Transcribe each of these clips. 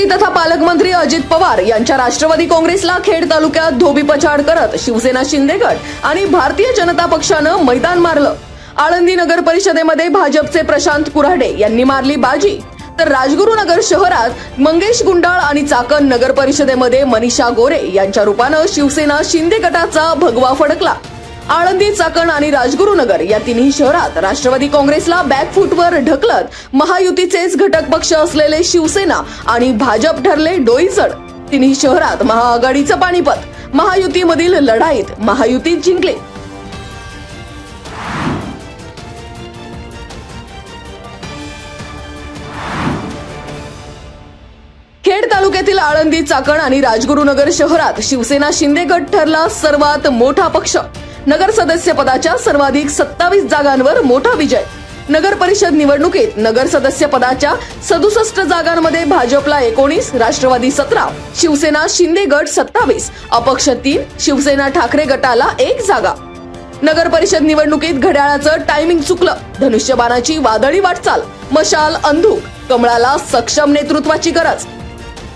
मंत्री तथा पालकमंत्री अजित पवार यांच्या राष्ट्रवादी काँग्रेसला खेड तालुक्यात धोबीपछाड करत शिवसेना शिंदे गट आणि भारतीय जनता पक्षानं मैदान मारलं। आळंदी नगर परिषदेमध्ये भाजपचे प्रशांत कुऱ्हाडे यांनी मारली बाजी, तर राजगुरुनगर शहरात मंगेश गुंडाळ आणि चाकण नगर परिषदेमध्ये मनीषा गोरे यांच्या रूपानं शिवसेना शिंदे गटाचा भगवा फडकला। आळंदी, चाकण आणि राजगुरुनगर या तिन्ही शहरात राष्ट्रवादी काँग्रेसला बॅकफूटवर ढकलत महायुतीचेच घटक पक्ष असलेले शिवसेना आणि भाजप ठरले डोईजड। तिन्ही शहरात महाआघाडीचं पाणीपत, महायुतीमधील लढाईत महायुतीत जिंकले। खेड तालुक्यातील आळंदी, चाकण आणि राजगुरुनगर शहरात शिवसेना शिंदे गट ठरला सर्वात मोठा पक्ष। नगर सदस्य पदाच्या सर्वाधिक 27 जागांवर मोठा विजय। नगर परिषद निवडणुकीत नगर सदस्य पदाच्या 67 जागांमध्ये भाजपला 19, राष्ट्रवादी 17, शिवसेना शिंदे गट 27, अपक्ष 3, शिवसेना ठाकरे गटाला 1 जागा। नगर परिषद निवडणुकीत घड्याळाचं टायमिंग चुकलं, धनुष्यबाणाची वादळी वाटचाल, मशाल अंधुक, कमळाला सक्षम नेतृत्वाची गरज।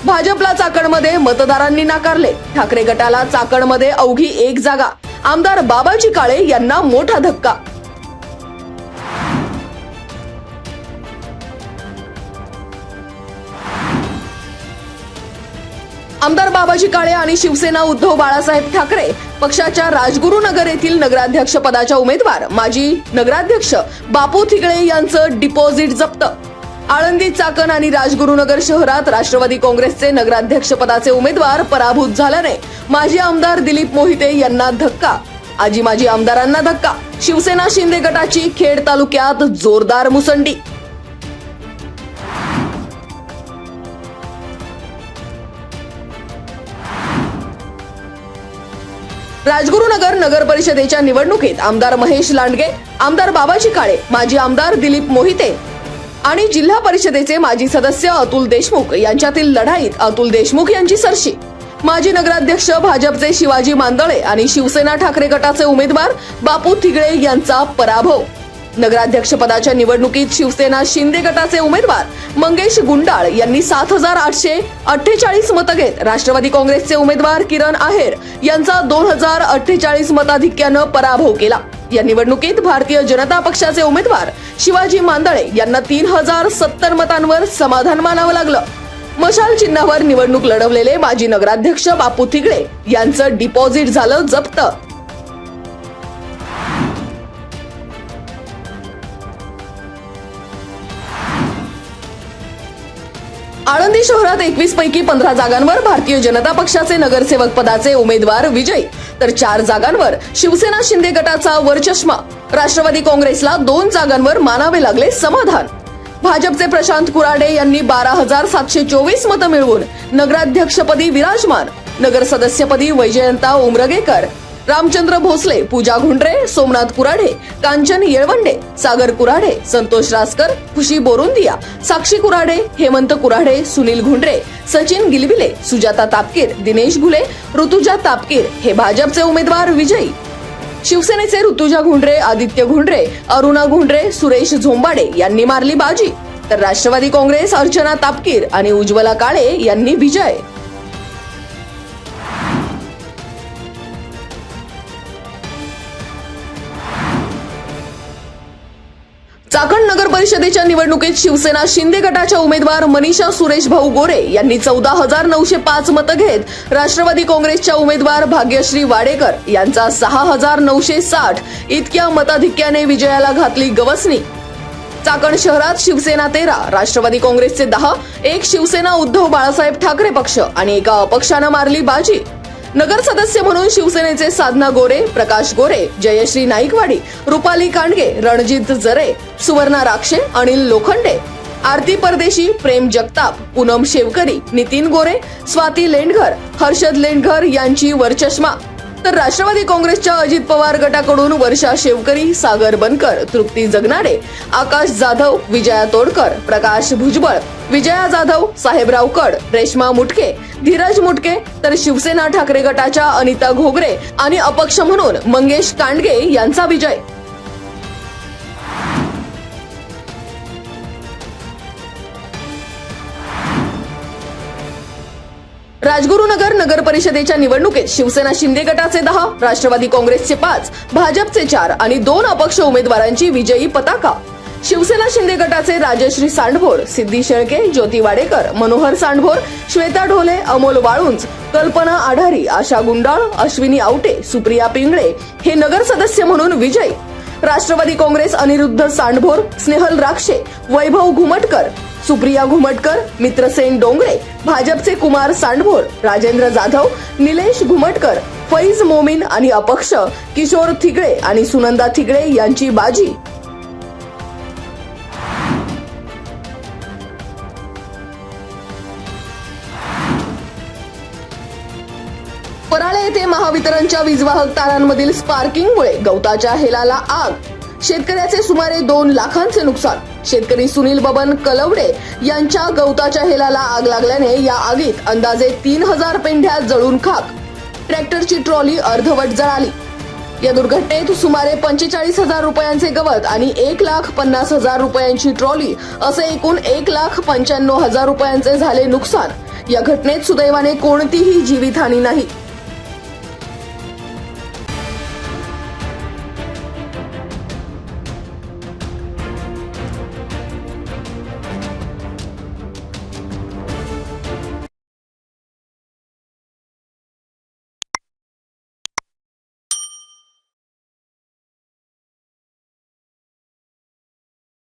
भाजपला चाकणमध्ये मतदारांनी नाकारले, ठाकरे गटाला चाकणमध्ये अवघी 1 जागा। आमदार बाबाजी काळे यांना मोठा धक्का। आमदार बाबाजी काळे आणि शिवसेना उद्धव बाळासाहेब ठाकरे पक्षाच्या राजगुरुनगर येथील नगराध्यक्ष पदाच्या उमेदवार माजी नगराध्यक्ष बापू थिगळे यांचं डिपॉझिट जप्त। आळंदी, चाकण आणि राजगुरुनगर शहरात राष्ट्रवादी काँग्रेसचे नगराध्यक्ष पदाचे उमेदवार पराभूत झाल्याने माजी आमदार दिलीप मोहिते यांना धक्का। आजी माजी आमदारांना धक्का। शिवसेना शिंदे गटाची खेड तालुक्यात जोरदार मुसंडी। राजगुरुनगर नगर परिषदेच्या निवडणुकीत आमदार महेश लांडगे, आमदार बाबाजी काळे, माजी आमदार दिलीप मोहिते आणि जिल्हा परिषदेचे माजी सदस्य अतुल देशमुख यांच्यातील लढाईत अतुल देशमुख यांची सरशी। माजी नगराध्यक्ष भाजपचे शिवाजी मांदळे आणि शिवसेना ठाकरे गटाचे उमेदवार बापू थिगळे यांचा पराभव। नगराध्यक्ष पदाच्या निवडणुकीत शिवसेना शिंदे गटाचे उमेदवार मंगेश गुंडाळ यांनी 7848 मतं घेत राष्ट्रवादी काँग्रेसचे उमेदवार किरण आहेर यांचा 2048 मताधिक्यानं पराभव केला। या निवडणुकीत भारतीय जनता पक्षाचे उमेदवार शिवाजी मांदळे यांना 3070 मतांवर समाधान मानावं लागलं। मशाल चिन्हावर निवडणूक लढवलेले माजी नगराध्यक्ष बापू थिगळे यांचं डिपॉझिट झालं जप्त। आळंदी शहरात 21 पैकी 15 जागांवर भारतीय जनता पक्षाचे नगरसेवक पदाचे उमेदवार विजयी, तर 4 जागांवर शिवसेना शिंदे गटाचा वरचष्मा। राष्ट्रवादी काँग्रेसला 2 जागांवर मानावे लागले समाधान। भाजपचे प्रशांत कुऱ्हाडे यांनी 12724 मतं मिळवून नगराध्यक्षपदी विराजमान। नगर सदस्यपदी वैजयंता उमरगेकर, रामचंद्र भोसले, पूजा घुंडरे, सोमनाथ कुऱ्हाडे, कांचन येळवंडे, सागर कुऱ्हाडे, संतोष रासकर, खुशी बोरुंदिया, साक्षी कुऱ्हाडे, हेमंत कुऱ्हाडे, सुनील घुंडरे, सचिन गिलबिले, सुजाता तापकीर, दिनेश घुले, ऋतुजा तापकीर हे भाजपचे उमेदवार विजयी। शिवसेनेचे ऋतुजा घुंडरे, आदित्य घुंडरे, अरुणा घुंडरे, सुरेश झोंबाडे यांनी मारली बाजी, तर राष्ट्रवादी काँग्रेस अर्चना तापकीर आणि उज्ज्वला काळे यांनी विजय। चाकण नगर परिषदेच्या निवडणुकीत शिवसेना शिंदे गटाच्या उमेदवार मनीषा सुरेश भाऊ गोरे यांनी 14905 मतं घेत राष्ट्रवादी काँग्रेसच्या उमेदवार भाग्यश्री वाडेकर यांचा 6960 इतक्या मताधिक्याने विजयाला घातली गवसणी। चाकण शहरात शिवसेना 13, राष्ट्रवादी काँग्रेसचे 10, एक शिवसेना उद्धव बाळासाहेब ठाकरे पक्ष आणि एका अपक्षानं मारली बाजी। नगर सदस्य म्हणून शिवसेनेचे साधना गोरे, प्रकाश गोरे, जयश्री नाईकवाडी, रुपाली कांडगे, रणजित जरे, सुवर्णा राक्षे, अनिल लोखंडे, आरती परदेशी, प्रेम जगताप, पूनम शेवकरी, नितीन गोरे, स्वाती लेंडघर, हर्षद लेंडघर यांची वरचष्मा। तर राष्ट्रवादी काँग्रेसच्या अजित पवार गटाकडून वर्षा शेवकरी, सागर बनकर, तृप्ती जगनाडे, आकाश जाधव, विजया तोडकर, प्रकाश भुजबळ, विजया जाधव, साहेबराव कड, रेश्मा मुटके, धीरज मुटके, तर शिवसेना ठाकरे गटाच्या अनिता घोगरे आणि अपक्ष म्हणून मंगेश कांडगे यांचा विजय। राजगुरुनगर नगर परिषदेच्या निवडणुकीत शिवसेना शिंदे गटाचे 10, राष्ट्रवादी काँग्रेसचे 5, भाजपचे 4 आणि 2 अपक्ष उमेदवारांची विजयी पताका. शिवसेना शिंदे गटाचे राजश्री सांडभोर, सिद्धी शेळके, ज्योती वाडेकर, मनोहर सांडभोर, श्वेता ढोले, अमोल वाळुंज, कल्पना आढारी, आशा गुंडाळ, अश्विनी आवटे, सुप्रिया पिंगळे हे नगर सदस्य म्हणून विजयी. राष्ट्रवादी काँग्रेस अनिरुद्ध सांडभोर, स्नेहल राक्षे, वैभव घुमटकर, सुप्रिया घुमटकर, मित्रसेन डोंगरे, भाजपचे कुमार सांडभोर, राजेंद्र जाधव, निलेश घुमटकर, फैज मोमीन आणि अपक्ष किशोर थिगळे आणि सुनंदा थिगळे यांची बाजी. पराळे येथे महावितरणच्या वीजवाहक तारांमधील स्पार्किंगमुळे गवताच्या हेलाला आग. शेतकऱ्याचे सुमारे 2 लाखांचे नुकसान. शेतकरी सुनील बबन कलवडे यांच्या गवताच्या हेलाला आग लागल्याने या आगीत अंदाजे 3000 पेंढ्या जळून खाक. ट्रॅक्टरची ट्रॉली अर्धवट जळाली. या दुर्घटनेत सुमारे 45,000 रुपयांचे गवत आणि 1,50,000 रुपयांची ट्रॉली असे एकूण 1,95,000 रुपयांचे झाले नुकसान. या घटनेत सुदैवाने कोणतीही जीवितहानी नाही.